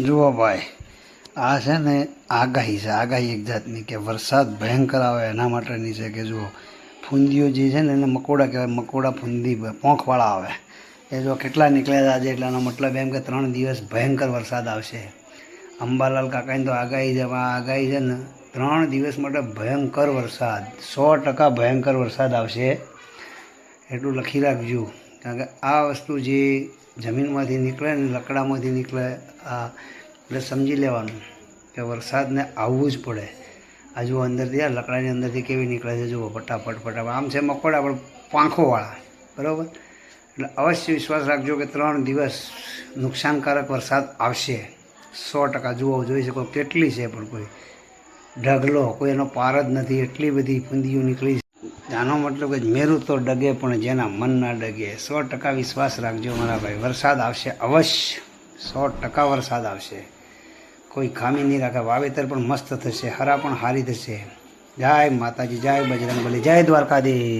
જુઓ ભાઈ, આ છે ને આગાહી એક જાતની કે વરસાદ ભયંકર આવે એના માટેની છે. કે જુઓ ફૂંદીઓ જે છે ને એને મકોડા કહેવાય, મકોડા ફૂંદી પોંખવાળા આવે એ જો કેટલા નીકળ્યા આજે. એટલે એનો મતલબ એમ કે 3 દિવસ ભયંકર વરસાદ આવશે. અંબાલાલ કાકાની તો આગાહી છે ને 3 દિવસ માટે ભયંકર વરસાદ, 100% ભયંકર વરસાદ આવશે એટલું લખી રાખજો. કારણ કે આ વસ્તુ જે જમીનમાંથી નીકળે ને લકડામાંથી નીકળે એટલે સમજી લેવાનું કે વરસાદને આવવું જ પડે. આ જુઓ અંદરથી આ લકડાની અંદરથી કેવી નીકળે છે જુઓ, ફટાફટ. આમ છે મકોડા પણ પાંખોવાળા, બરાબર. એટલે અવશ્ય વિશ્વાસ રાખજો કે 3 દિવસ નુકસાનકારક વરસાદ આવશે 100%. જુઓ જોઈ શકો કેટલી છે, પણ કોઈ ઢગલો, કોઈ એનો પાર જ નથી, એટલી બધી ફૂંદીઓ નીકળી છે. આનો મતલબ કે મેરું તો ડગે પણ જેના મન ના ડગે. 100% વિશ્વાસ રાખજો મારા ભાઈ, વરસાદ આવશે અવશ્ય, 100% વરસાદ આવશે. કોઈ ખામી નહીં રાખે. વાવેતર પણ મસ્ત થશે, હરા પણ સારી થશે. જય માતાજી, જય બજરંગબલી, જય દ્વારકાધીશ.